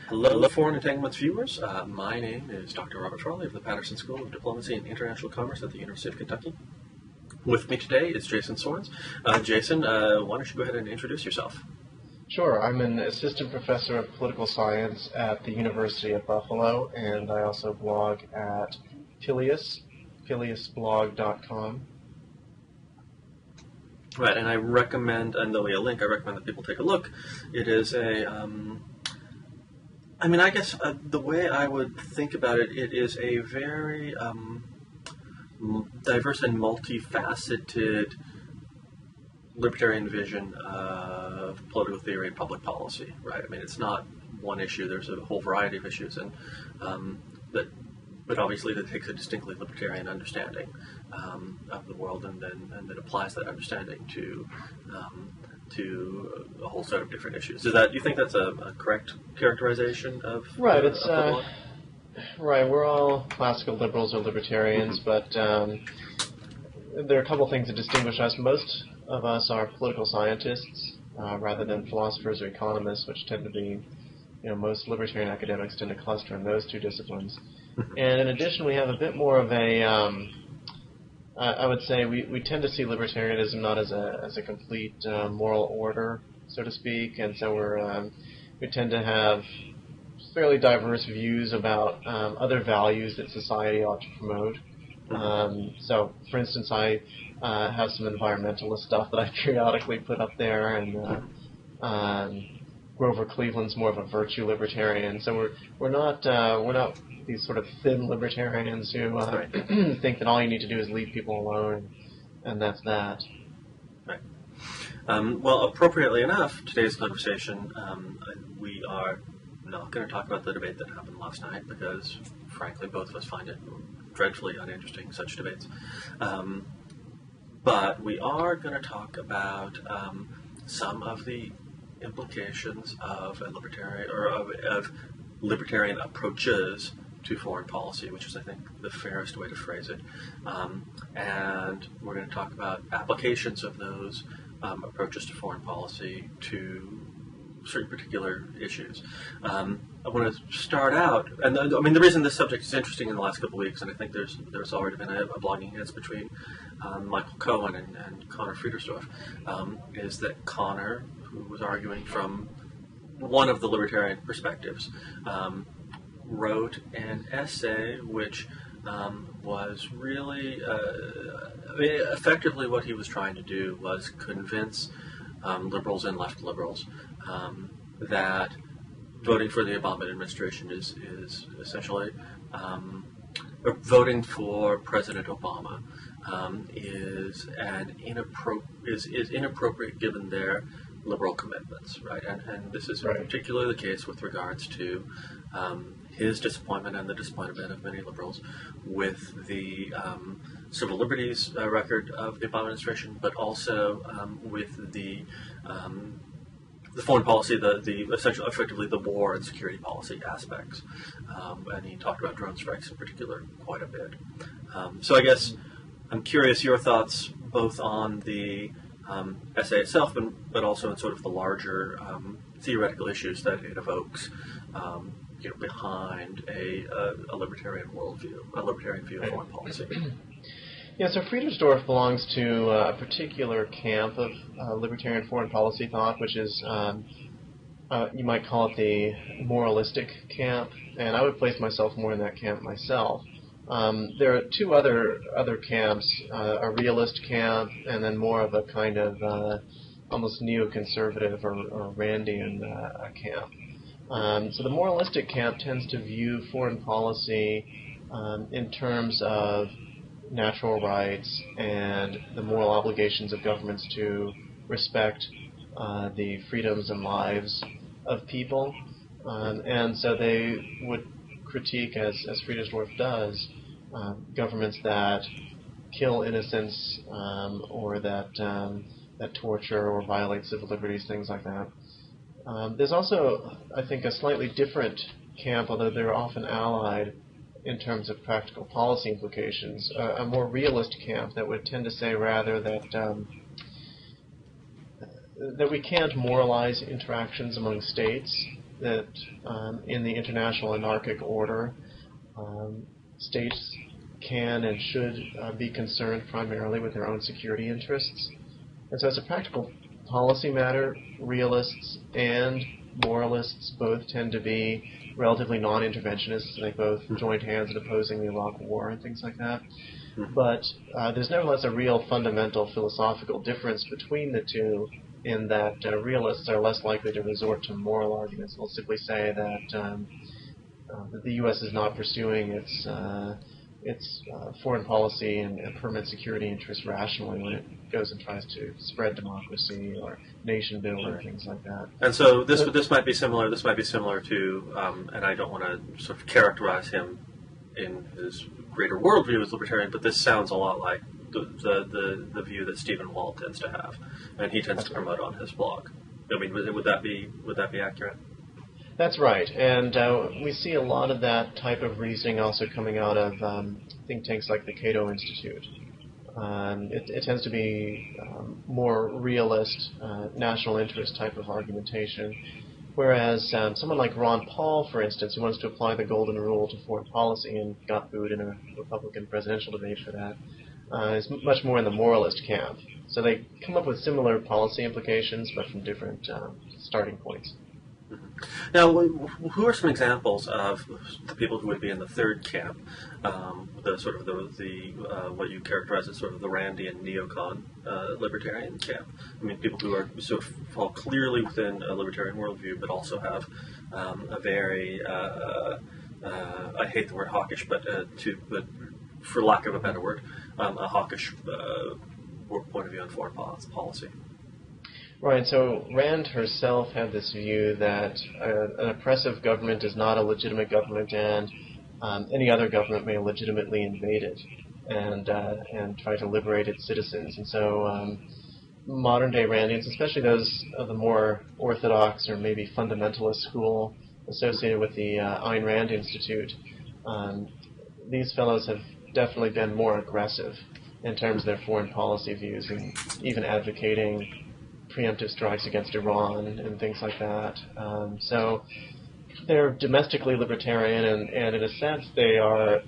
Hello, Foreign Entanglements viewers. My name is Dr. Robert Farley of the Patterson School of Diplomacy and International Commerce at the University of Kentucky. With me today is Jason Sorens. Jason, why don't you go ahead and introduce yourself? Sure. I'm an assistant professor of political science at the University of Buffalo, and I also blog at Pileus, pileusblog.com. Right, and I recommend, and there'll be a link, I recommend that people take a look. It is a, I guess the way I would think about it, it is a very diverse and multifaceted libertarian vision of political theory and public policy, right? I mean, it's not one issue, there's a whole variety of issues, and but obviously that takes a distinctly libertarian understanding of the world, and then applies that understanding to a whole set of different issues. Is that, do you think that's a correct characterization of right? It's right. We're all classical liberals or libertarians, but there are a couple of things that distinguish us. Most of us are political scientists rather than philosophers or economists, which tend to be, most libertarian academics tend to cluster in those two disciplines. And in addition, we have a bit more of a, I would say, we tend to see libertarianism not as a complete moral order, so to speak, and so we tend to have fairly diverse views about other values that society ought to promote. So, for instance, I have some environmentalist stuff that I periodically put up there, and Grover Cleveland's more of a virtue libertarian. So we're not these sort of thin libertarians who think that all you need to do is leave people alone, and that's that. Right. Well, appropriately enough, today's conversation, we are not going to talk about the debate that happened last night because, frankly, both of us find it dreadfully uninteresting, such debates. But we are going to talk about some of the implications of a libertarian, or of libertarian approaches to foreign policy, which is, I think, the fairest way to phrase it. And we're going to talk about applications of those approaches to foreign policy to certain particular issues. I want to start out, and the reason this subject is interesting in the last couple of weeks, and I think there's already been a blogging heads between Michael Cohen and Conor Friedersdorf, is that Conor, who was arguing from one of the libertarian perspectives, wrote an essay which was really, effectively what he was trying to do was convince liberals and left liberals that voting for the Obama administration is essentially, or voting for President Obama is inappropriate given their liberal commitments, right? And this is particularly the case with regards to his disappointment and the disappointment of many liberals with the civil liberties record of the Obama administration, but also with the foreign policy, the essentially, effectively, the war and security policy aspects. And he talked about drone strikes in particular quite a bit. So I guess I'm curious your thoughts both on the essay itself, but also in sort of the larger theoretical issues that it evokes behind a libertarian worldview, a libertarian view of foreign policy. Yeah, so Friedersdorf belongs to a particular camp of libertarian foreign policy thought, which is, you might call it the moralistic camp, and I would place myself more in that camp myself. There are two other camps, a realist camp, and then more of a kind of almost neoconservative or Randian camp. So the moralistic camp tends to view foreign policy in terms of natural rights and the moral obligations of governments to respect the freedoms and lives of people. And so they would critique, as Friedersdorf does, governments that kill innocents or that torture or violate civil liberties, things like that. There's also, I think, a slightly different camp, although they're often allied in terms of practical policy implications, a more realist camp that would tend to say rather that we can't moralize interactions among states, that in the international anarchic order, states can and should be concerned primarily with their own security interests. And so as a practical policy matter, realists and moralists both tend to be relatively non-interventionists. They both joined hands in opposing the Iraq War and things like that. But there's nevertheless a real fundamental philosophical difference between the two, in that realists are less likely to resort to moral arguments. They'll simply say that the U.S. is not pursuing its foreign policy and permanent security interests rationally when it goes and tries to spread democracy or nation building and things like that. And so this might be similar. This might be similar to, and I don't want to sort of characterize him in his greater worldview as libertarian, but this sounds a lot like the view that Stephen Wall tends to have, and he tends to promote on his blog. I mean, would that be accurate? That's right, and we see a lot of that type of reasoning also coming out of think tanks like the Cato Institute. It tends to be more realist, national interest type of argumentation, whereas someone like Ron Paul, for instance, who wants to apply the golden rule to foreign policy and got booed in a Republican presidential debate for that, is much more in the moralist camp. So they come up with similar policy implications, but from different starting points. Now, who are some examples of the people who would be in the third camp, the sort of the what you characterize as sort of the Randian neocon libertarian camp? I mean, people who are sort of fall clearly within a libertarian worldview, but also have a very I hate the word hawkish, but for lack of a better word, a hawkish point of view on foreign policy. Right, so Rand herself had this view that an oppressive government is not a legitimate government, and any other government may legitimately invade it and try to liberate its citizens. And so modern-day Randians, especially those of the more orthodox or maybe fundamentalist school associated with the Ayn Rand Institute, these fellows have definitely been more aggressive in terms of their foreign policy views, and even advocating preemptive strikes against Iran and things like that. So they're domestically libertarian, and in a sense they are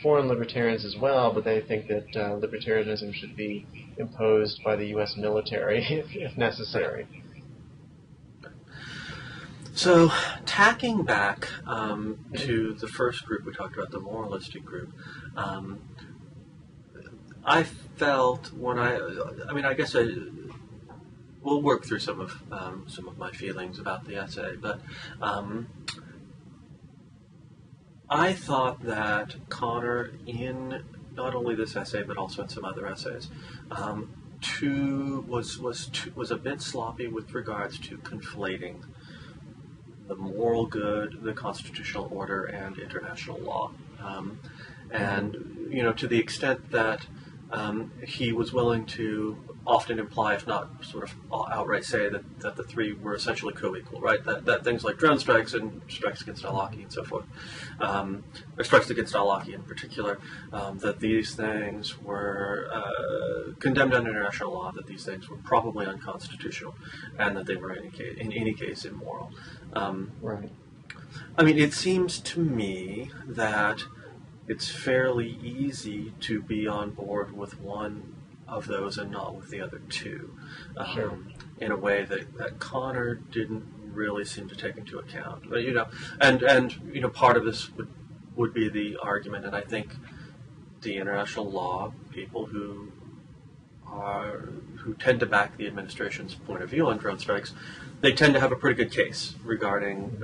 foreign libertarians as well, but they think that libertarianism should be imposed by the U.S. military if necessary. So, tacking back to the first group we talked about, the moralistic group, I felt when I guess we'll work through some of my feelings about the essay, but I thought that Conor, in not only this essay but also in some other essays, was a bit sloppy with regards to conflating the moral good, the constitutional order, and international law, and to the extent that he was willing to often imply, if not sort of outright say, that the three were essentially co-equal, right? That things like drone strikes and strikes against al-Awlaki and so forth, or strikes against al-Awlaki in particular, that these things were condemned under international law, that these things were probably unconstitutional, and that they were in any case immoral. Right. I mean, it seems to me that it's fairly easy to be on board with one of those and not with the other two, Sure. in a way that Conor didn't really seem to take into account. But and part of this would be the argument, and I think the international law people who tend to back the administration's point of view on drone strikes, they tend to have a pretty good case regarding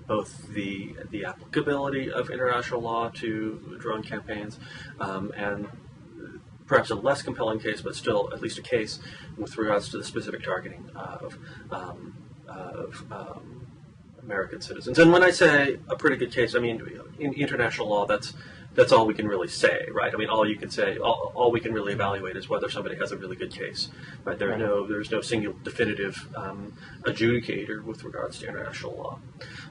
both the applicability of international law to drone campaigns, and perhaps a less compelling case, but still at least a case with regards to the specific targeting of American citizens. And when I say a pretty good case, I mean in international law, that's all we can really say, right? I mean, all you can say, all we can really evaluate is whether somebody has a really good case, right? There's no single definitive adjudicator with regards to international law.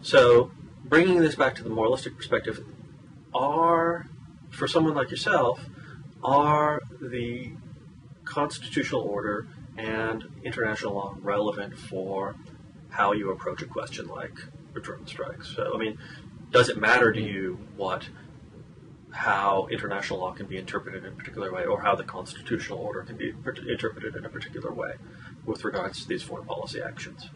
So, bringing this back to the moralistic perspective, for someone like yourself, are the constitutional order and international law relevant for how you approach a question like drone strikes. So, I mean, does it matter to you how international law can be interpreted in a particular way, or how the constitutional order can be interpreted in a particular way with regards to these foreign policy actions?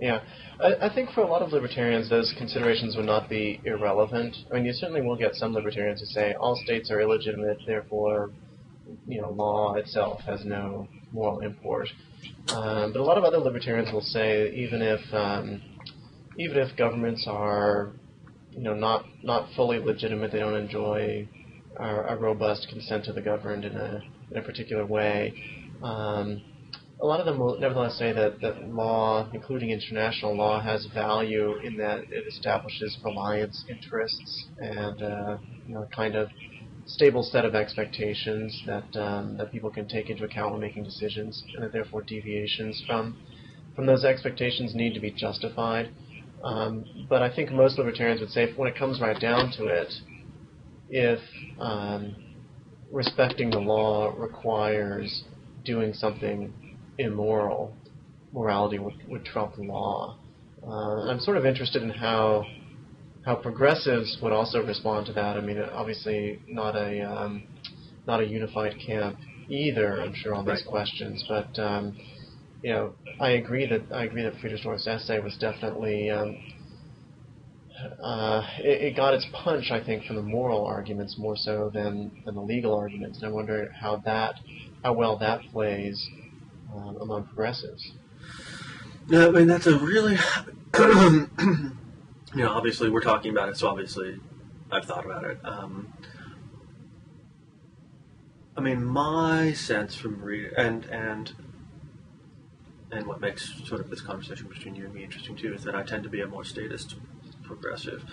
Yeah, I think for a lot of libertarians, those considerations would not be irrelevant. I mean, you certainly will get some libertarians who say all states are illegitimate, therefore, law itself has no moral import. But a lot of other libertarians will say even if governments are, not fully legitimate, they don't enjoy a robust consent to the governed in a particular way. A lot of them will nevertheless say that law, including international law, has value in that it establishes reliance interests and a kind of stable set of expectations that people can take into account when making decisions, and that therefore deviations from those expectations need to be justified. But I think most libertarians would say, when it comes right down to it, if respecting the law requires doing something immoral, morality would trump the law. I'm sort of interested in how progressives would also respond to that. I mean, obviously not a unified camp either, I'm sure, on these questions. But I agree that Friedersdorf's essay was definitely it got its punch, I think, from the moral arguments more so than the legal arguments. And I wonder how well that plays among progressives. Yeah, I mean, that's a really, obviously we're talking about it, so obviously I've thought about it. I mean, my sense from reading, and what makes sort of this conversation between you and me interesting too, is that I tend to be a more statist progressive.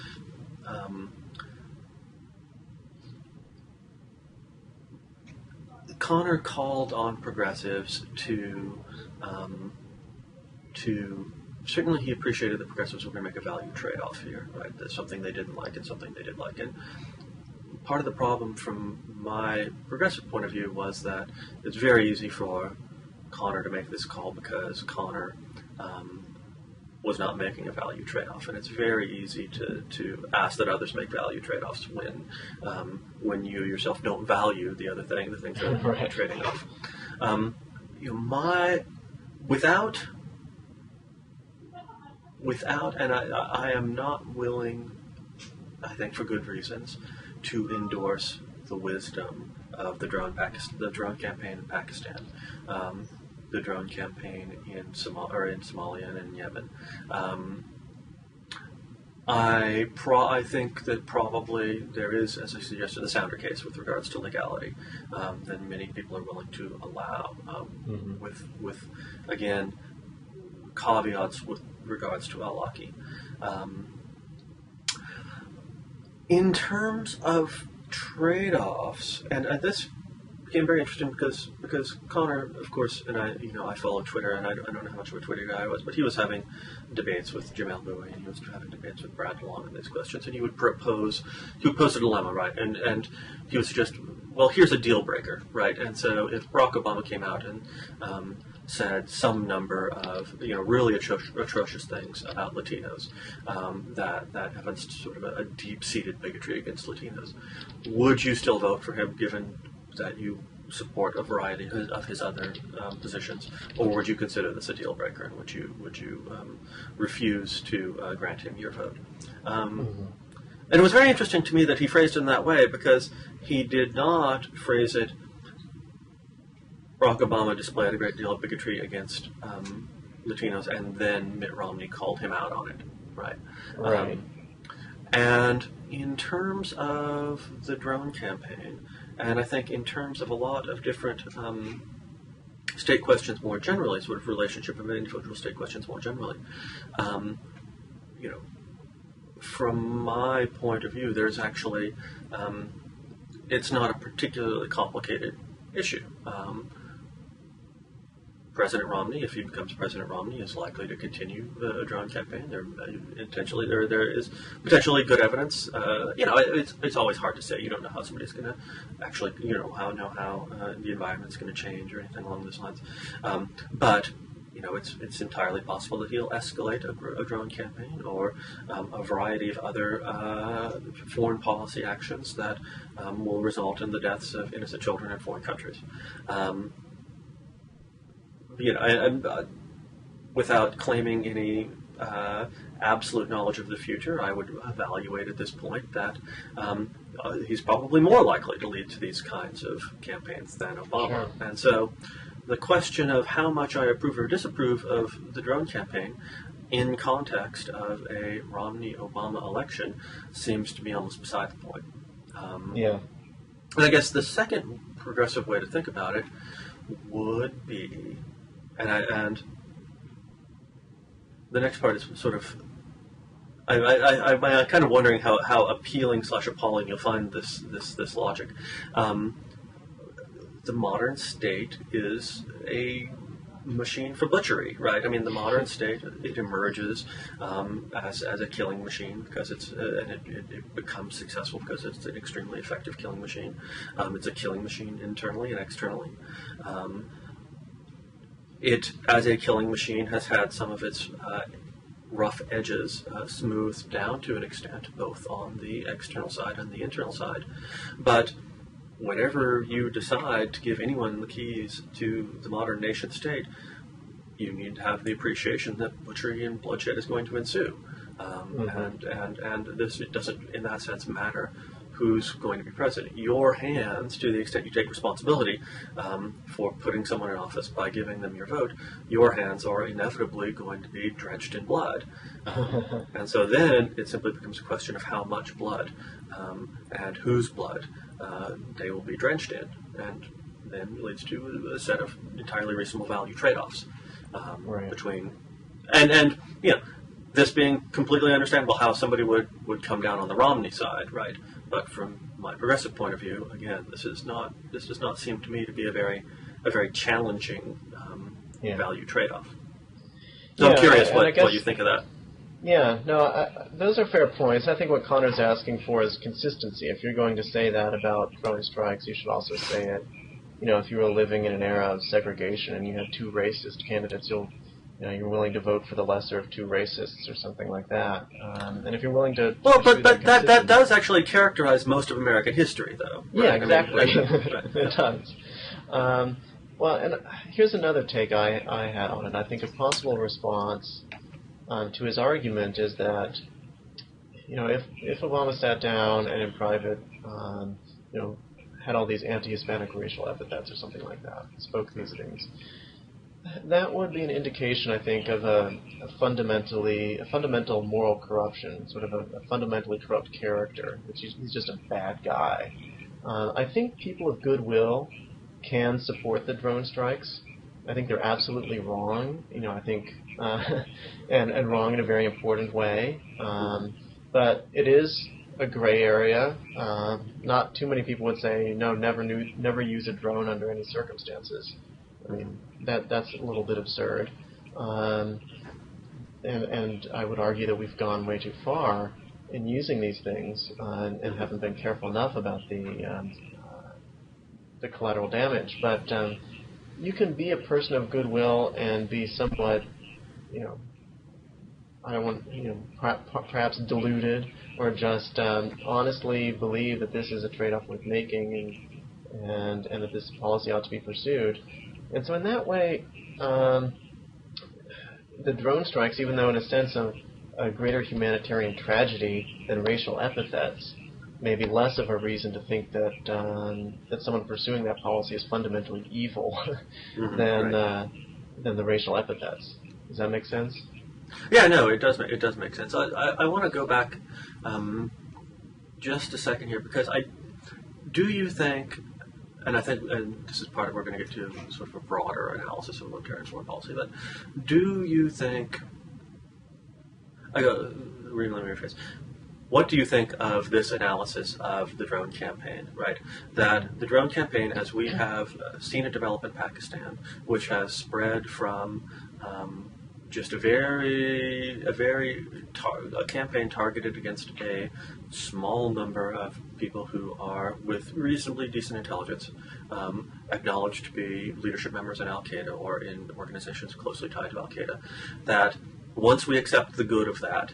Conor called on progressives to certainly he appreciated that progressives were going to make a value trade-off here, right? That's something they didn't like and something they did like. And part of the problem from my progressive point of view was that it's very easy for Conor to make this call because Conor was not making a value trade-off, and it's very easy to ask that others make value trade-offs when you yourself don't value the other thing, the things that you're trading off. Without, and I am not willing, I think for good reasons, to endorse the wisdom of the drone campaign in Pakistan, the drone campaign in Somalia and in Yemen. I think that probably there is, as I suggested, a sounder case with regards to legality than many people are willing to allow, with again, caveats with regards to al-Awlaki. In terms of trade-offs, and this became very interesting because Conor, of course, and I follow Twitter, and I don't know how much of a Twitter guy I was, but he was having debates with Jamel Bowie, and he was having debates with Brad DeLong on these questions, and he would pose a dilemma, right, and he would suggest, well, here's a deal breaker, right, and so if Barack Obama came out and said some number of really atrocious things about Latinos that evinced sort of a deep-seated bigotry against Latinos, would you still vote for him given that you support a variety of his other positions, or would you consider this a deal breaker, and would you refuse to grant him your vote? And it was very interesting to me that he phrased it in that way, because he did not phrase it, Barack Obama displayed a great deal of bigotry against Latinos, and then Mitt Romney called him out on it, right? And in terms of the drone campaign, and I think in terms of a lot of different state questions more generally, sort of relationship of individual state questions more generally, from my point of view, there's actually, it's not a particularly complicated issue. President Romney, if he becomes President Romney, is likely to continue the drone campaign. There is potentially good evidence. It's always hard to say. You don't know how somebody's going to actually, how the environment's going to change or anything along those lines. But it's entirely possible that he'll escalate a drone campaign or a variety of other foreign policy actions that will result in the deaths of innocent children in foreign countries. Without claiming any absolute knowledge of the future, I would evaluate at this point that he's probably more likely to lead to these kinds of campaigns than Obama. Sure. And so the question of how much I approve or disapprove of the drone campaign in context of a Romney-Obama election seems to be almost beside the point. Yeah. And I guess the second progressive way to think about it would be, and the next part is sort of, I'm kind of wondering how appealing / appalling you'll find this logic. The modern state is a machine for butchery, right? I mean, the modern state, it emerges as a killing machine because it becomes successful because it's an extremely effective killing machine. It's a killing machine internally and externally. It, as a killing machine, has had some of its rough edges smoothed down to an extent, both on the external side and the internal side. But whenever you decide to give anyone the keys to the modern nation state, you need to have the appreciation that butchery and bloodshed is going to ensue. And this, it doesn't, in that sense, matter who's going to be president. Your hands, to the extent you take responsibility for putting someone in office by giving them your vote, your hands are inevitably going to be drenched in blood. And so then it simply becomes a question of how much blood and whose blood they will be drenched in. And then it leads to a set of entirely reasonable value trade-offs between... And this being completely understandable how somebody would come down on the Romney side, right? But from my progressive point of view, again, this does not seem to me to be a very challenging value trade-off. So I'm curious what you think of that. Yeah, no, those are fair points. I think what Conor's asking for is consistency. If you're going to say that about drone strikes, you should also say it. If you were living in an era of segregation and you had two racist candidates, you're willing to vote for the lesser of two racists or something like that. And if you're willing to... Well, but that does actually characterize most of American history, though. Right? Yeah, exactly. It does. Well, and here's another take I had on it. I think a possible response to his argument is that, if Obama sat down and in private, had all these anti-Hispanic racial epithets or something like that, spoke these things, that would be an indication, I think, of a fundamental moral corruption, sort of a fundamentally corrupt character. He's just a bad guy. I think people of goodwill can support the drone strikes. I think they're absolutely wrong. I think, and wrong in a very important way. But it is a gray area. Not too many people would say, no, never use a drone under any circumstances. I mean, that's a little bit absurd. And I would argue that we've gone way too far in using these things and haven't been careful enough about the collateral damage. But you can be a person of goodwill and be somewhat, perhaps deluded or just honestly believe that this is a trade-off worth making and that this policy ought to be pursued. And so in that way, the drone strikes, even though in a sense of a greater humanitarian tragedy than racial epithets, may be less of a reason to think that someone pursuing that policy is fundamentally evil than the racial epithets. Does that make sense? Yeah, no, it does make sense. I want to go back just a second here because do you think, and I think, and this is part of we're going to get to sort of a broader analysis of libertarian foreign policy, but do you think, let me rephrase, what do you think of this analysis of the drone campaign, right? That the drone campaign, as we have seen it develop in Pakistan, which has spread from just a campaign targeted against a small number of people who are with reasonably decent intelligence, acknowledged to be leadership members in Al Qaeda or in organizations closely tied to Al Qaeda. That once we accept the good of that,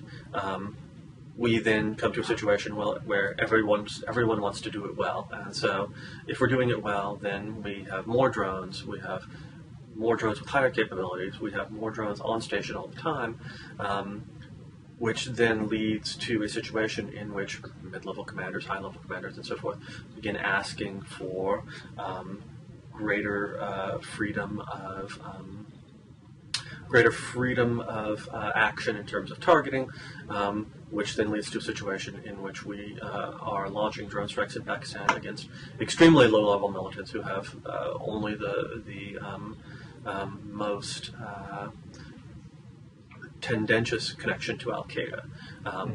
we then come to a situation where everyone wants to do it well, and so if we're doing it well, then we have more drones. We have more drones with higher capabilities. We have more drones on station all the time, which then leads to a situation in which mid-level commanders, high-level commanders, and so forth begin asking for greater freedom of action in terms of targeting, which then leads to a situation in which we are launching drone strikes in Pakistan against extremely low-level militants who have only the most tendentious connection to Al Qaeda,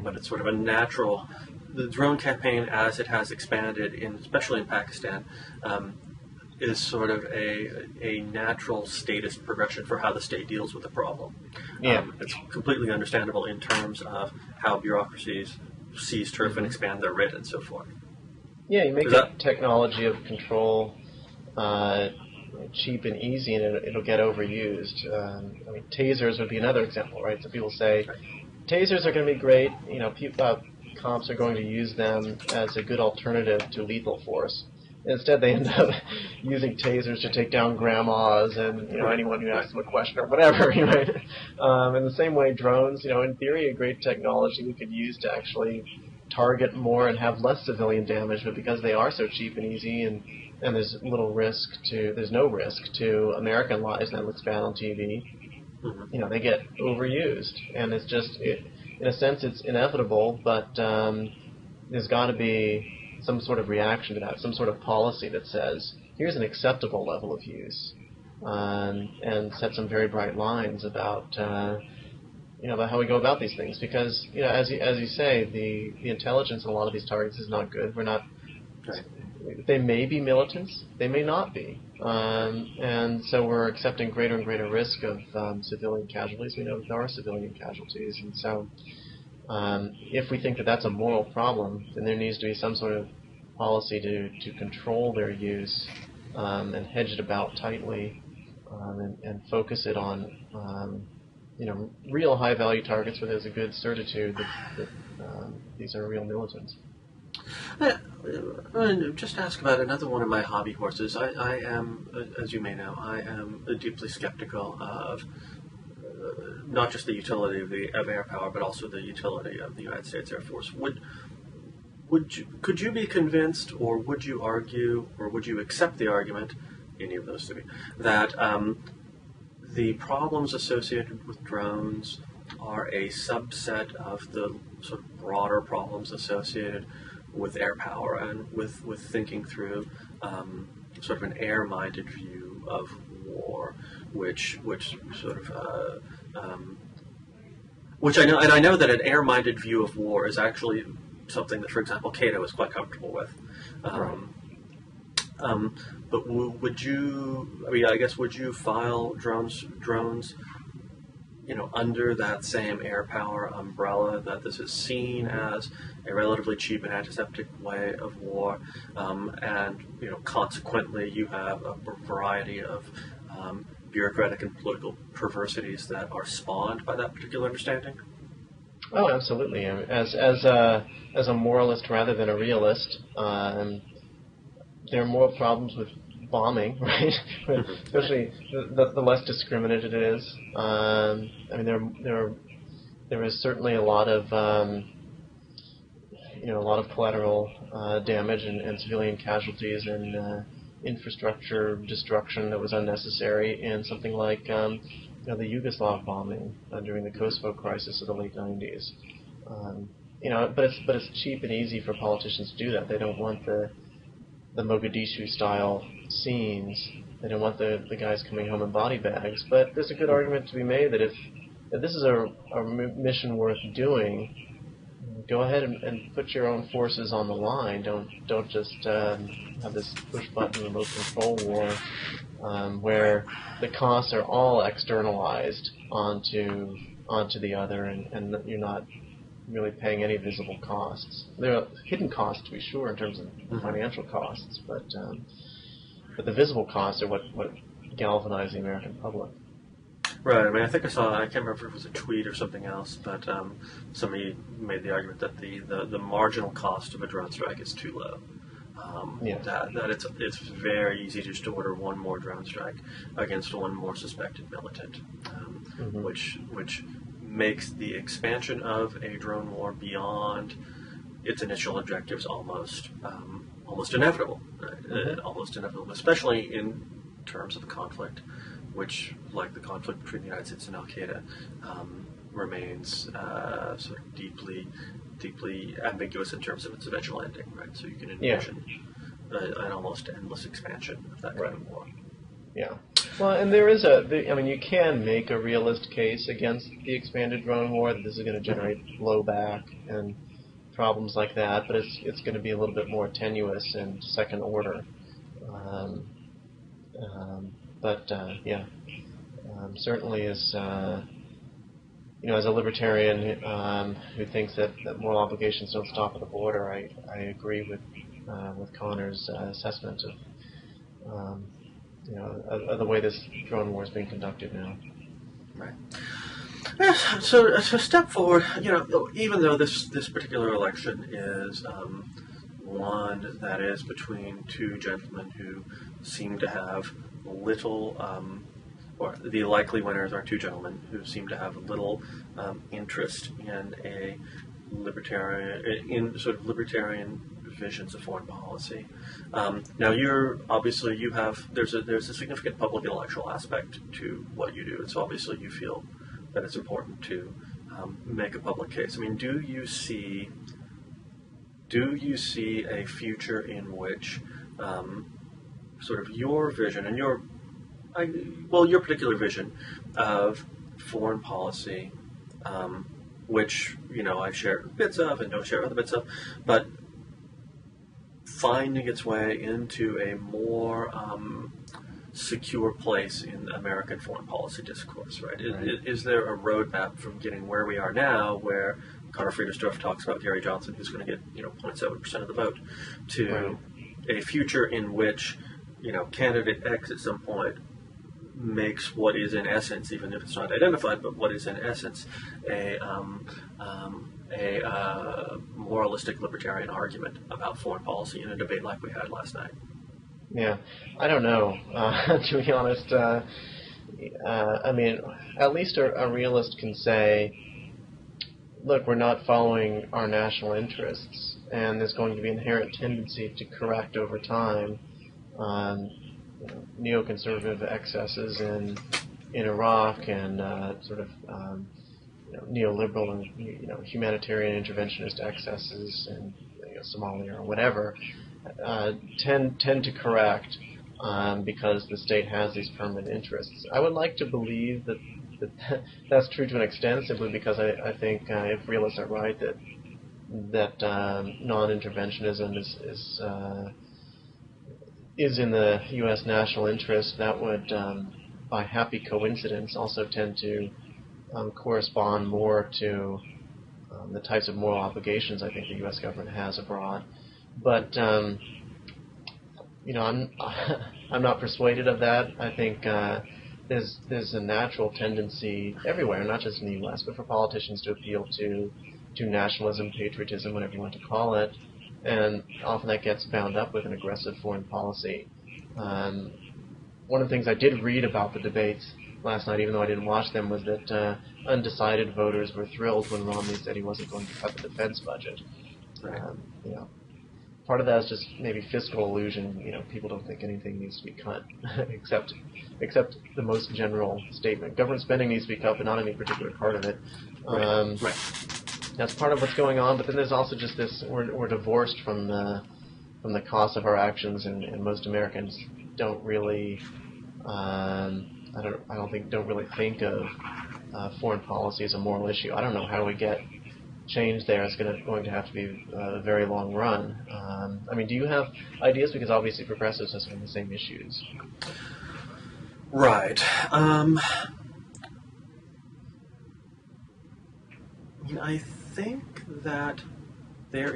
but it's sort of a natural. The drone campaign, as it has expanded, especially in Pakistan, is sort of a natural statist progression for how the state deals with the problem. Yeah. It's completely understandable in terms of how bureaucracies seize turf and expand their writ and so forth. Yeah, you make that technology of control cheap and easy, and it'll get overused. I mean, tasers would be another example, right? So people say, tasers are going to be great. You know, cops are going to use them as a good alternative to lethal force. Instead, they end up using tasers to take down grandmas and anyone who asks them a question or whatever. Right? In the same way, drones, in theory, a great technology we could use to actually target more and have less civilian damage, but because they are so cheap and easy and there's no risk to American lives, and that looks bad on TV. They get overused, and it's just, in a sense, it's inevitable. But there's got to be some sort of reaction to that, some sort of policy that says, here's an acceptable level of use, and set some very bright lines about about how we go about these things. Because as you say, the intelligence in a lot of these targets is not good. We're not. They may be militants, they may not be, and so we're accepting greater and greater risk of civilian casualties. We know there are civilian casualties, and so if we think that that's a moral problem, then there needs to be some sort of policy to control their use and hedge it about tightly, and focus it on real high-value targets where there's a good certitude that these are real militants. Just ask about another one of my hobby horses. I am, as you may know, I am deeply skeptical of not just the utility of air power, but also the utility of the United States Air Force. Could you be convinced, or would you argue, or would you accept the argument, any of those three, that the problems associated with drones are a subset of the sort of broader problems associated with air power and with thinking through sort of an air-minded view of war, which I know that an air-minded view of war is actually something that, for example, Cato is quite comfortable with. But would you? I mean, I guess would you file drones? Under that same air power umbrella, that this is seen as a relatively cheap and antiseptic way of war, and consequently you have a variety of bureaucratic and political perversities that are spawned by that particular understanding? Oh, absolutely. As a moralist rather than a realist, there are more problems with bombing, right? Especially the less discriminated it is. I mean, there is certainly a lot of collateral damage and civilian casualties and infrastructure destruction that was unnecessary in something like the Yugoslav bombing during the Kosovo crisis of the late 90s. But it's cheap and easy for politicians to do that. They don't want the Mogadishu-style scenes. They don't want the guys coming home in body bags. But there's a good argument to be made that if this is a mission worth doing, go ahead and put your own forces on the line. Don't just have this push-button remote control war where the costs are all externalized onto the other, and you're not really paying any visible costs. There are hidden costs, to be sure, in terms of financial costs, but the visible costs are what galvanize the American public. Right. I mean, I think I can't remember if it was a tweet or something else, but somebody made the argument that the marginal cost of a drone strike is too low. That it's very easy just to order one more drone strike against one more suspected militant, which makes the expansion of a drone war beyond its initial objectives almost inevitable. Almost inevitable, especially in terms of a conflict, which, like the conflict between the United States and Al Qaeda, remains sort of deeply ambiguous in terms of its eventual ending. Right, so you can envision an almost endless expansion of that kind of war. Yeah. Well, and you can make a realist case against the expanded drone war that this is going to generate blowback and problems like that, but it's going to be a little bit more tenuous and second order. Certainly as as a libertarian who thinks that moral obligations don't stop at the border, I agree with Conor's assessment of the way this drone war is being conducted now. Right. Yes, so step forward, even though this particular election is one that is between two gentlemen who seem to have little, or the likely winners are two gentlemen who seem to have little interest in a libertarian visions of foreign policy. Now, there's a significant public intellectual aspect to what you do, and so obviously you feel that it's important to make a public case. I mean, do you see a future in which sort of your vision and your particular vision of foreign policy, which I share bits of and don't share other bits of, but finding its way into a more secure place in American foreign policy discourse, right? Is there a roadmap from getting where we are now, where Conor Friedersdorf talks about Gary Johnson, who's going to get 0.7% of the vote, to a future in which candidate X at some point makes what is in essence, even if it's not identified, but what is in essence a moralistic libertarian argument about foreign policy in a debate like we had last night? Yeah, I don't know, to be honest. I mean, at least a realist can say, look, we're not following our national interests, and there's going to be an inherent tendency to correct over time neoconservative excesses in Iraq and neoliberal and humanitarian interventionist excesses in Somalia or whatever tend to correct because the state has these permanent interests. I would like to believe that's true to an extent, simply because I think if realists are right that non-interventionism is in the U.S. national interest, that would, by happy coincidence, also tend to correspond more to the types of moral obligations I think the U.S. government has abroad. But I'm not persuaded of that. I think there's a natural tendency everywhere, not just in the U.S., but for politicians to appeal to nationalism, patriotism, whatever you want to call it, and often that gets bound up with an aggressive foreign policy. One of the things I did read about the debates last night, even though I didn't watch them, was that undecided voters were thrilled when Romney said he wasn't going to cut the defense budget. Part of that is just maybe fiscal illusion. People don't think anything needs to be cut, except the most general statement. Government spending needs to be cut, but not any particular part of it. That's part of what's going on. But then there's also just this: we're divorced from the cost of our actions, and most Americans don't really, don't really think of foreign policy as a moral issue. I don't know how we get change there is going to have to be a very long run. I mean, do you have ideas? Because obviously progressives have some of the same issues. Right. I think that there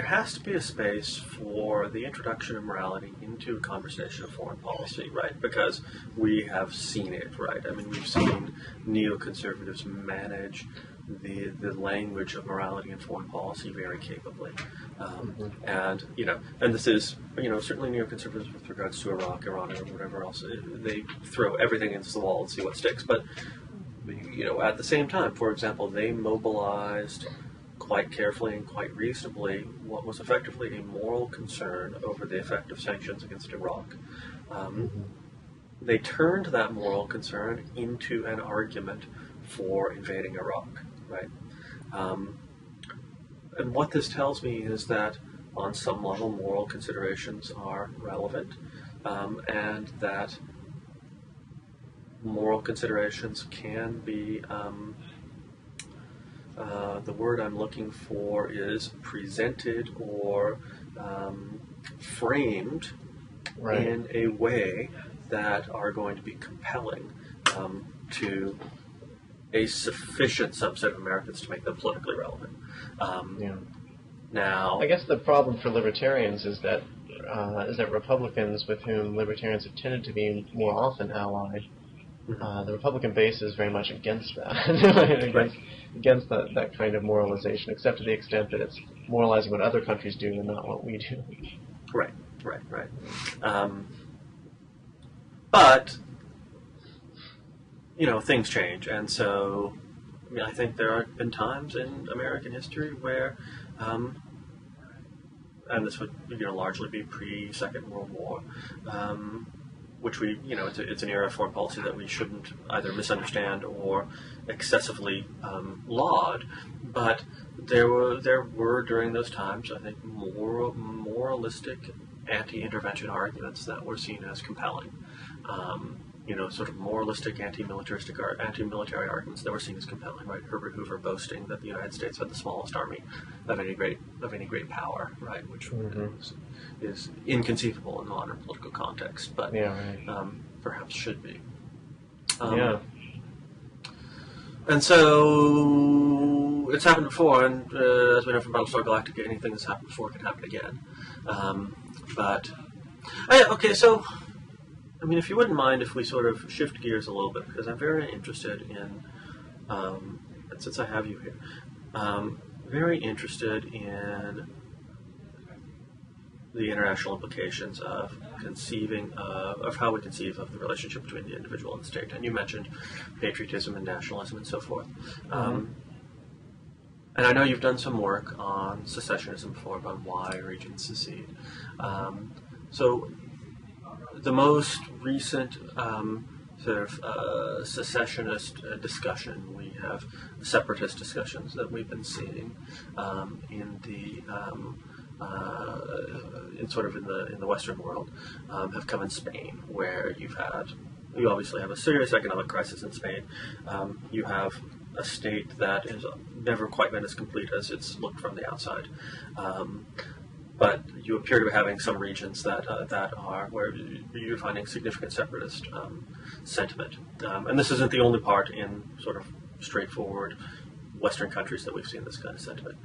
has to be a space for the introduction of morality into a conversation of foreign policy, right? Because we have seen it, right? I mean, we've seen neoconservatives manage the language of morality in foreign policy very capably. And this is, certainly neoconservatives with regards to Iraq, Iran, or whatever else, they throw everything against the wall and see what sticks. But, at the same time, for example, they mobilized quite carefully and quite reasonably what was effectively a moral concern over the effect of sanctions against Iraq. They turned that moral concern into an argument for invading Iraq, right? And what this tells me is that on some level moral considerations are relevant, and that moral considerations can be the word I'm looking for is presented or framed in a way that are going to be compelling to a sufficient subset of Americans to make them politically relevant. Now, I guess the problem for libertarians is that Republicans with whom libertarians have tended to be more often allied, the Republican base is very much against that, against that kind of moralization, except to the extent that it's moralizing what other countries do and not what we do. Right. But, things change, and so I think there have been times in American history where, and this would largely be pre-Second World War, which we, it's an era of foreign policy that we shouldn't either misunderstand or excessively laud. But there were during those times, I think, more moralistic anti-intervention arguments that were seen as compelling. Sort of moralistic anti-military arguments that were seen as compelling, right? Herbert Hoover boasting that the United States had the smallest army of any great power, right? Which is inconceivable in the modern political context, but perhaps should be. And so it's happened before, and as we know from Battlestar Galactica, anything that's happened before can happen again. So. If you wouldn't mind if we sort of shift gears a little bit, because I'm very interested in, and since I have you here, very interested in the international implications of conceiving of how we conceive of the relationship between the individual and the state. And you mentioned patriotism and nationalism and so forth. And I know you've done some work on secessionism before, about why regions secede. So the most recent secessionist discussion, we have separatist discussions that we've been seeing in the Western world, have come in Spain, where you obviously have a serious economic crisis in Spain. You have a state that has never quite been as complete as it's looked from the outside. But you appear to be having some regions that are where you're finding significant separatist sentiment. And this isn't the only part in sort of straightforward Western countries that we've seen this kind of sentiment.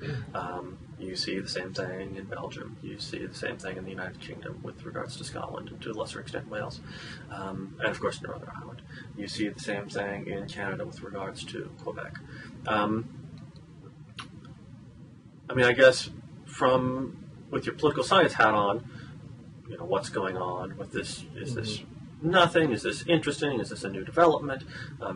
You see the same thing in Belgium. You see the same thing in the United Kingdom with regards to Scotland and to a lesser extent Wales. And of course Northern Ireland. You see the same thing in Canada with regards to Quebec. I guess with your political science hat on, what's going on with this? Is this nothing? Is this interesting? Is this a new development?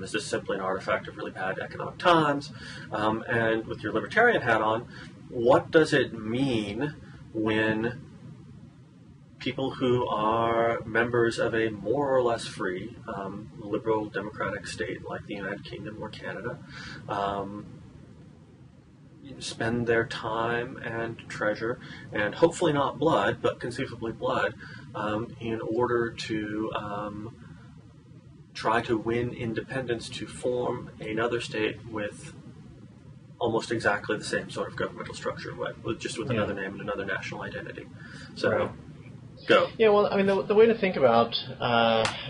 Is this simply an artifact of really bad economic times? And with your libertarian hat on, what does it mean when people who are members of a more or less free, liberal democratic state like the United Kingdom or Canada, spend their time and treasure, and hopefully not blood, but conceivably blood, in order to try to win independence to form another state with almost exactly the same sort of governmental structure, just with another name and another national identity. So, Right. go. Yeah, well, I mean, the way to think about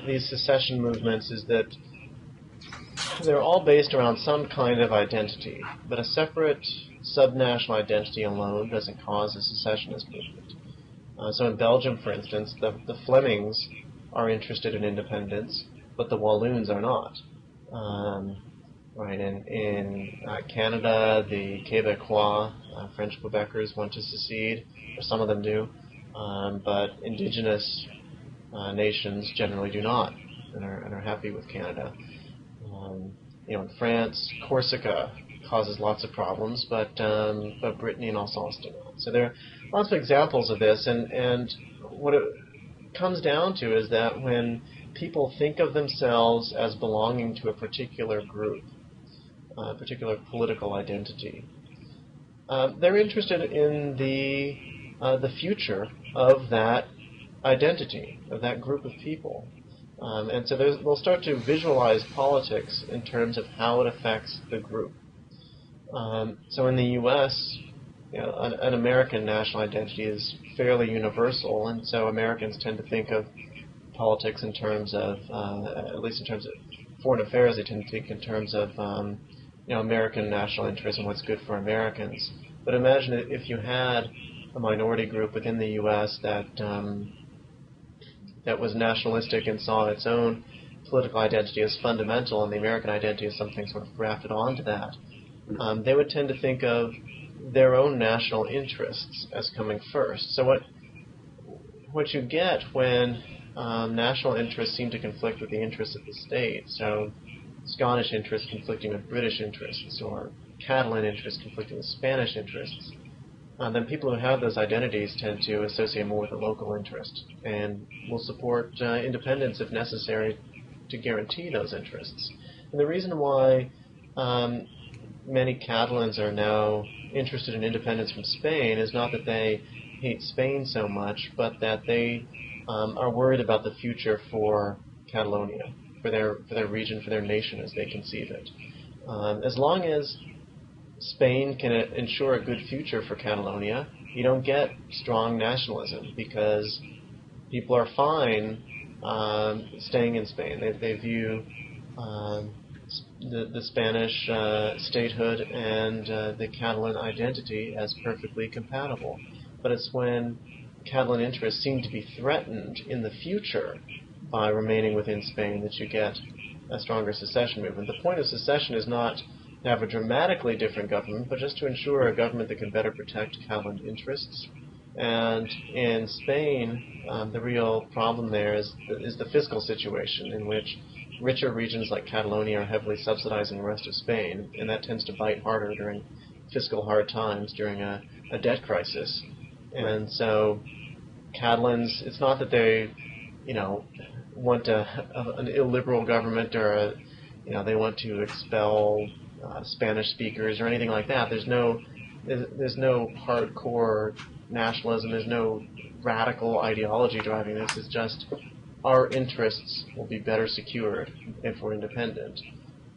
these secession movements is that they're all based around some kind of identity, but a separate subnational identity alone doesn't cause a secessionist movement. So in Belgium, for instance, the Flemings are interested in independence, but the Walloons are not. Right, in Canada, the Québécois, French Quebecers, want to secede, or some of them do, but indigenous nations generally do not, and are happy with Canada. In France, Corsica causes lots of problems, but Brittany and Alsace do not. So there are lots of examples of this, and what it comes down to is that when people think of themselves as belonging to a particular group, a particular political identity, they're interested in the future of that identity, of that group of people. And so they'll start to visualize politics in terms of how it affects the group. So in the U.S., an American national identity is fairly universal, and so Americans tend to think of politics in terms of, at least in terms of foreign affairs, they tend to think in terms of, American national interest and what's good for Americans. But imagine if you had a minority group within the U.S. that was nationalistic and saw its own political identity as fundamental, and the American identity as something sort of grafted onto that. They would tend to think of their own national interests as coming first. So what you get when national interests seem to conflict with the interests of the state, so Scottish interests conflicting with British interests, or Catalan interests conflicting with Spanish interests, then people who have those identities tend to associate more with a local interest and will support independence if necessary to guarantee those interests. And the reason why many Catalans are now interested in independence from Spain is not that they hate Spain so much, but that they are worried about the future for Catalonia, for their region, for their nation as they conceive it. As long as Spain can ensure a good future for Catalonia, you don't get strong nationalism because people are fine staying in Spain. They view the Spanish statehood and the Catalan identity as perfectly compatible. But it's when Catalan interests seem to be threatened in the future by remaining within Spain that you get a stronger secession movement. The point of secession is not to have a dramatically different government, but just to ensure a government that can better protect Catalan interests. And in Spain, the real problem there is the fiscal situation, in which richer regions like Catalonia are heavily subsidizing the rest of Spain, and that tends to bite harder during fiscal hard times, during a debt crisis. And so Catalans, it's not that they, want an illiberal government or they want to expel Spanish speakers or anything like that. There's no hardcore nationalism. There's no radical ideology driving this. It's just our interests will be better secured if we're independent.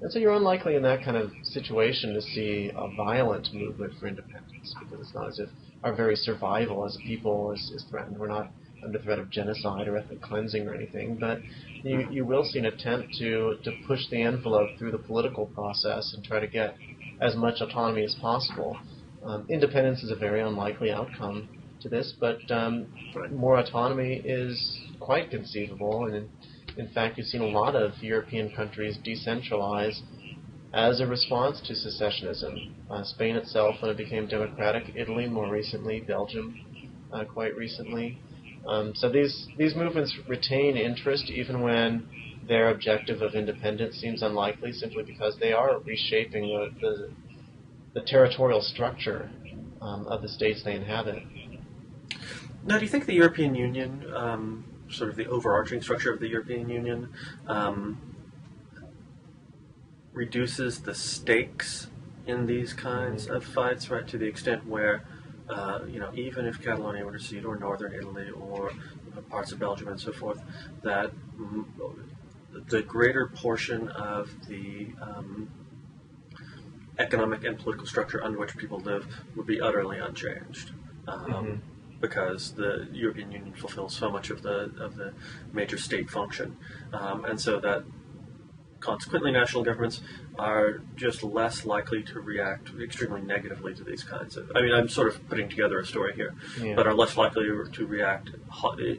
And so you're unlikely in that kind of situation to see a violent movement for independence, because it's not as if our very survival as a people is threatened. We're not under threat of genocide or ethnic cleansing or anything, but you will see an attempt to push the envelope through the political process and try to get as much autonomy as possible. Independence is a very unlikely outcome to this, but more autonomy is quite conceivable, and in fact you've seen a lot of European countries decentralize as a response to secessionism. Spain itself, when it became democratic, Italy more recently, Belgium quite recently. So these movements retain interest even when their objective of independence seems unlikely, simply because they are reshaping the territorial structure of the states they inhabit. Now, do you think the European Union, sort of the overarching structure of the European Union, reduces the stakes in these kinds of fights, right, to the extent where even if Catalonia were to secede, or northern Italy, or parts of Belgium and so forth, that the greater portion of the economic and political structure under which people live would be utterly unchanged, because the European Union fulfills so much of the major state function, and so that consequently national governments are just less likely to react extremely negatively to these kinds of. I mean, I'm sort of putting together a story here, but are less likely to react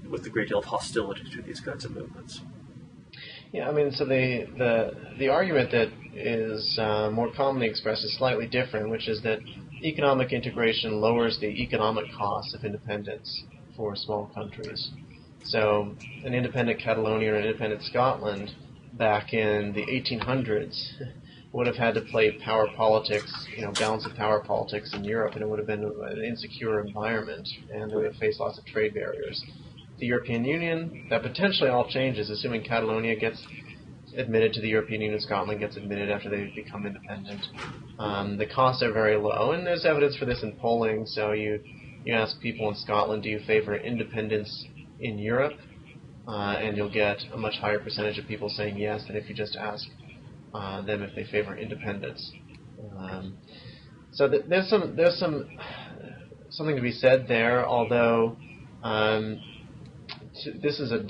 with a great deal of hostility to these kinds of movements. Yeah, I mean, so the argument that is more commonly expressed is slightly different, which is that economic integration lowers the economic costs of independence for small countries. So an independent Catalonia or an independent Scotland back in the 1800s would have had to play power politics, balance of power politics in Europe, and it would have been an insecure environment, and they would have faced lots of trade barriers. The European Union, that potentially all changes, assuming Catalonia gets admitted to the European Union, Scotland gets admitted after they become independent. The costs are very low, and there's evidence for this in polling. So you ask people in Scotland, do you favor independence in Europe? And you'll get a much higher percentage of people saying yes than if you just ask them if they favor independence. So there's something to be said there, although this is a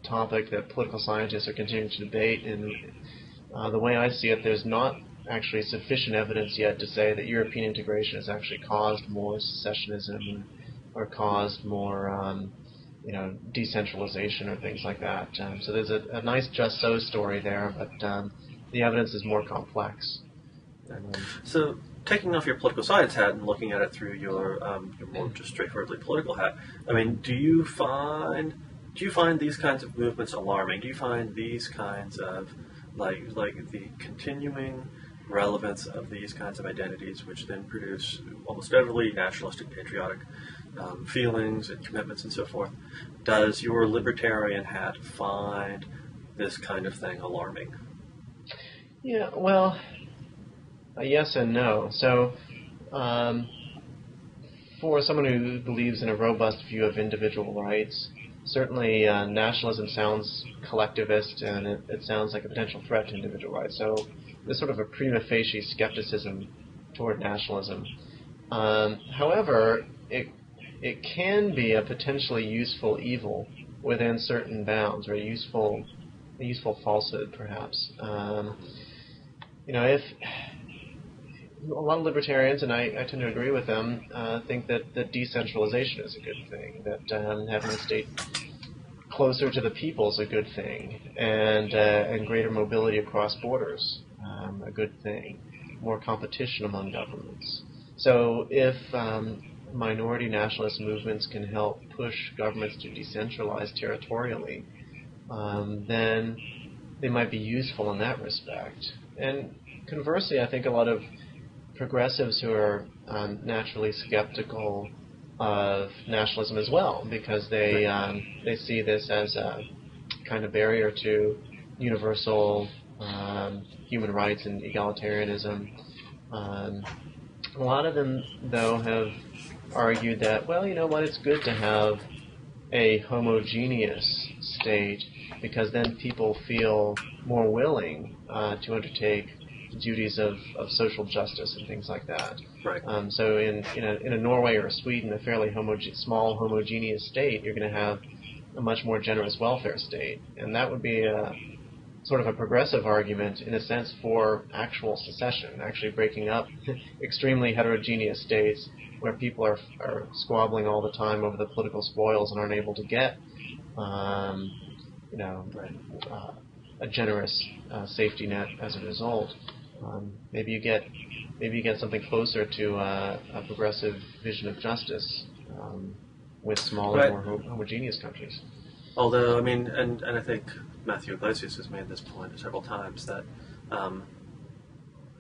topic that political scientists are continuing to debate, and the way I see it, there's not actually sufficient evidence yet to say that European integration has actually caused more secessionism or caused more decentralization or things like that. So there's a nice just so story there, but the evidence is more complex. So taking off your political science hat and looking at it through your more just straightforwardly political hat, I mean, do you find these kinds of movements alarming? Do you find these kinds of like the continuing relevance of these kinds of identities, which then produce almost steadily nationalistic, patriotic feelings and commitments and so forth? Does your libertarian hat find this kind of thing alarming? Yeah, well, yes and no. So, for someone who believes in a robust view of individual rights, certainly nationalism sounds collectivist, and it sounds like a potential threat to individual rights. So there's sort of a prima facie skepticism toward nationalism. However, it can be a potentially useful evil within certain bounds, or a useful falsehood, perhaps. If a lot of libertarians, and I tend to agree with them, think that decentralization is a good thing, that having the state closer to the people is a good thing, and greater mobility across borders a good thing, more competition among governments. So if minority nationalist movements can help push governments to decentralize territorially, then they might be useful in that respect. And conversely, I think a lot of progressives who are naturally skeptical of nationalism as well, because they see this as a kind of barrier to universal human rights and egalitarianism. A lot of them, though, have argued that, well, you know what, it's good to have a homogeneous state, because then people feel more willing to undertake duties of social justice and things like that. Right. So in a Norway or a Sweden, a fairly small homogeneous state, you're going to have a much more generous welfare state, and that would be sort of a progressive argument, in a sense, for actual secession, actually breaking up extremely heterogeneous states where people are squabbling all the time over the political spoils and aren't able to get a generous safety net as a result. Maybe you get something closer to a progressive vision of justice with smaller, more homogeneous countries. Although, I mean, and I think Matthew Iglesias has made this point several times, that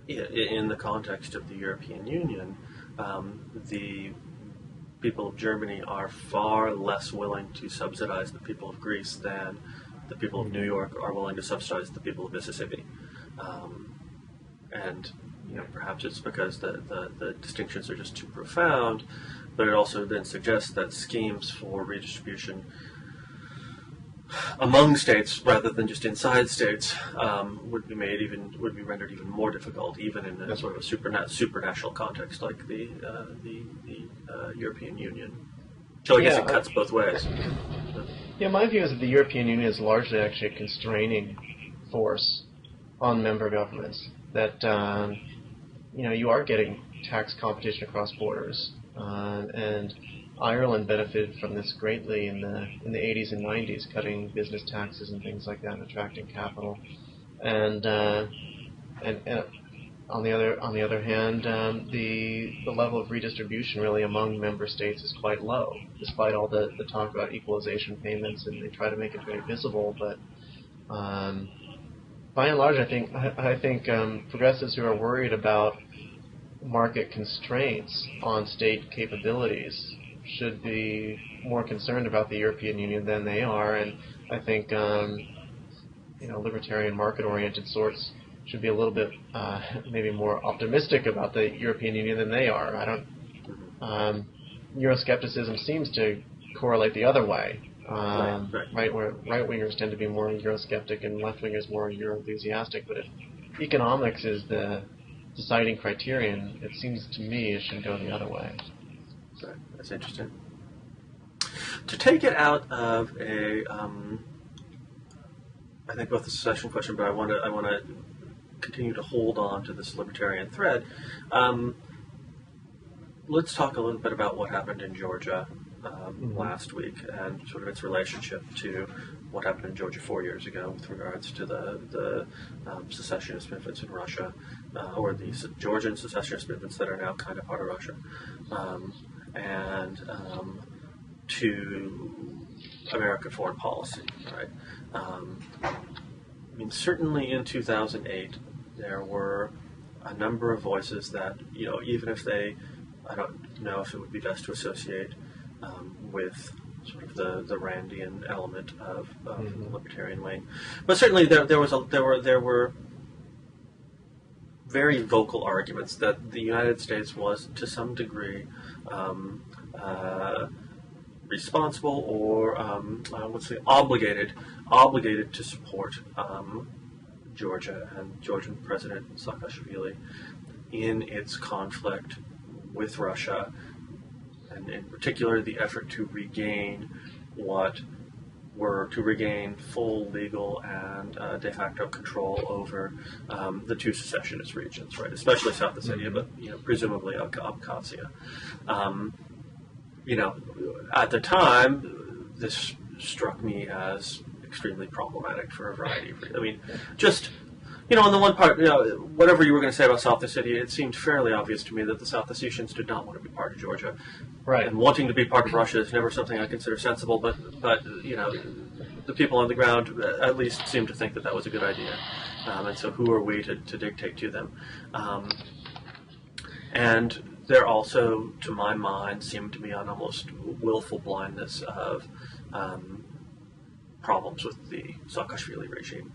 in the context of the European Union, the people of Germany are far less willing to subsidize the people of Greece than the people of New York are willing to subsidize the people of Mississippi. And perhaps it's because the distinctions are just too profound, but it also then suggests that schemes for redistribution among states rather than just inside states would be rendered even more difficult, even in a sort of a supranational context like the European Union. So I guess it cuts both ways. Yeah, my view is that the European Union is largely actually a constraining force on member governments. That you are getting tax competition across borders, and Ireland benefited from this greatly in the 80s and 90s, cutting business taxes and things like that, and attracting capital. And on the other hand, the level of redistribution really among member states is quite low, despite all the talk about equalization payments, and they try to make it very visible. But by and large, I think progressives who are worried about market constraints on state capabilities should be more concerned about the European Union than they are, and I think libertarian market-oriented sorts should be a little bit maybe more optimistic about the European Union than they are. Euroscepticism seems to correlate the other way, right, where right-wingers tend to be more Eurosceptic and left-wingers more Euro-enthusiastic, but if economics is the deciding criterion, it seems to me it should go the other way. Right. That's interesting. To take it out of I think both the secession question, but I want to continue to hold on to this libertarian thread. Let's talk a little bit about what happened in Georgia last week and sort of its relationship to what happened in Georgia 4 years ago with regards to the secessionist movements in Russia, or the Georgian secessionist movements that are now kind of part of Russia, and to American foreign policy, right? Certainly in 2008, there were a number of voices that, even if I don't know if it would be best to associate with sort of the Randian element of the libertarian wing, but certainly there were very vocal arguments that the United States was to some degree responsible or obligated to support Georgia and Georgian President Saakashvili in its conflict with Russia, and in particular the effort to regain full legal and de facto control over the two secessionist regions, right? Especially South Ossetia, but presumably Abkhazia. At the time, this struck me as extremely problematic for a variety of reasons. On the one part, whatever you were going to say about South Ossetia, it seemed fairly obvious to me that the South Ossetians did not want to be part of Georgia. Right. And wanting to be part of Russia is never something I consider sensible, but the people on the ground at least seemed to think that was a good idea. And so who are we to dictate to them? And there also, to my mind, seemed to be an almost willful blindness of problems with the Saakashvili regime.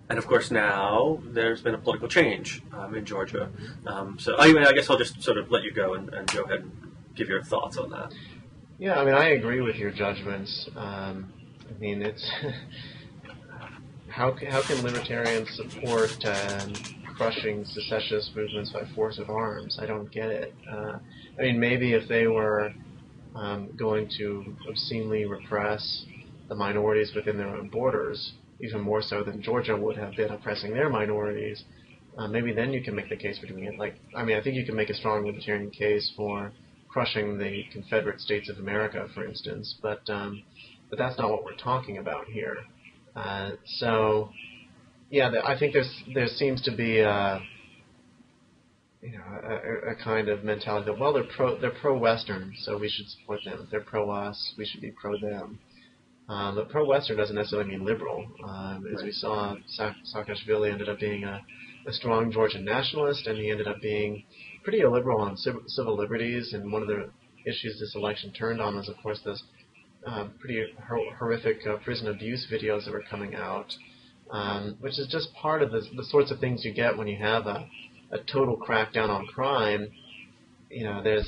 And of course now there's been a political change in Georgia. So I guess I'll just sort of let you go and go ahead and give your thoughts on that. Yeah, I agree with your judgments. It's how can libertarians support crushing secessionist movements by force of arms? I don't get it. Maybe if they were going to obscenely repress the minorities within their own borders, even more so than Georgia would have been oppressing their minorities, maybe then you can make the case for doing it. I think you can make a strong libertarian case for crushing the Confederate States of America, for instance, but that's not what we're talking about here. I think there seems to be a kind of mentality that they're pro-Western, so we should support them. If they're pro-us, we should be pro-them. But pro-Western doesn't necessarily mean liberal. As we saw, Saakashvili ended up being a strong Georgian nationalist, and he ended up being pretty illiberal on civil liberties. And one of the issues this election turned on was, of course, those pretty horrific prison abuse videos that were coming out, which is just part of the sorts of things you get when you have a total crackdown on crime. There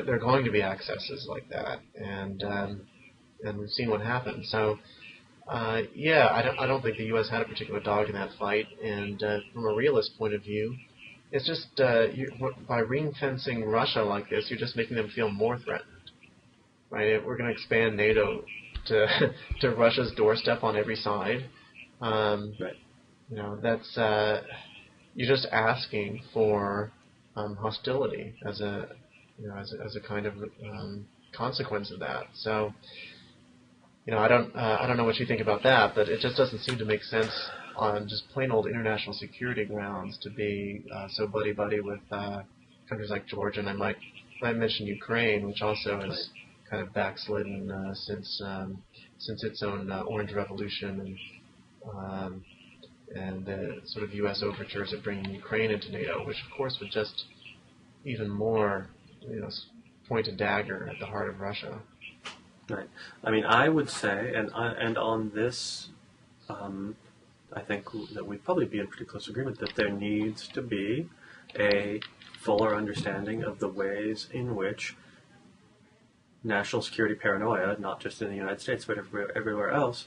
are going to be excesses like that, and and we've seen what happened. So, yeah, I don't think the U.S. had a particular dog in that fight. And from a realist point of view, it's just by ring-fencing Russia like this, you're just making them feel more threatened. Right? We're going to expand NATO to Russia's doorstep on every side. Right. You know, that's you're just asking for hostility as a kind of consequence of that. So, you know, I don't know what you think about that, but it just doesn't seem to make sense on just plain old international security grounds to be so buddy-buddy with countries like Georgia, and I might mention Ukraine, which also has kind of backslidden since its own Orange Revolution and the sort of U.S. overtures of bringing Ukraine into NATO, which of course would just even more, you know, point a dagger at the heart of Russia. Right. I mean, I would say, and on this, I think that we'd probably be in pretty close agreement that there needs to be a fuller understanding of the ways in which national security paranoia, not just in the United States but everywhere else,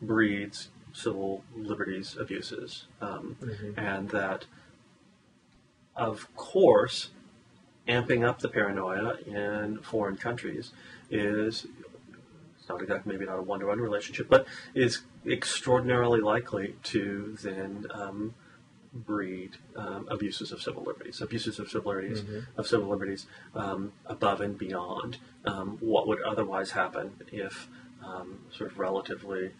breeds civil liberties abuses, and that, of course, amping up the paranoia in foreign countries is, it's not exactly, maybe not a one-to-one relationship, but is extraordinarily likely to then breed abuses of civil liberties, above and beyond what would otherwise happen if sort of relatively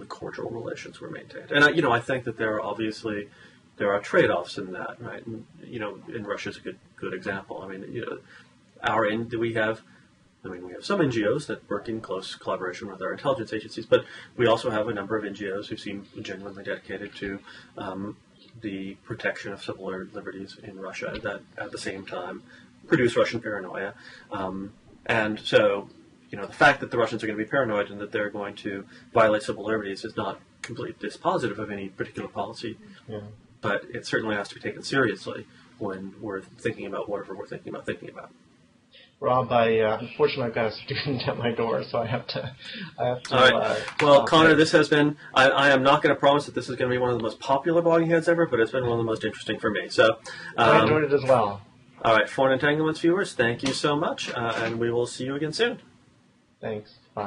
cordial relations were maintained. And I think that there are trade-offs in that, right? And, and Russia's a good example. I mean, we have some NGOs that work in close collaboration with our intelligence agencies, but we also have a number of NGOs who seem genuinely dedicated to the protection of civil liberties in Russia that at the same time produce Russian paranoia. And so, the fact that the Russians are going to be paranoid and that they're going to violate civil liberties is not completely dispositive of any particular policy, but it certainly has to be taken seriously when we're thinking about whatever we're thinking about. Rob, unfortunately, I've got a student at my door, so I have to. All right. Well, Connor, this has been. I am not going to promise that this is going to be one of the most popular blogging heads ever, but it's been one of the most interesting for me. So I enjoyed it as well. All right, Foreign Entanglements viewers, thank you so much, and we will see you again soon. Thanks. Bye.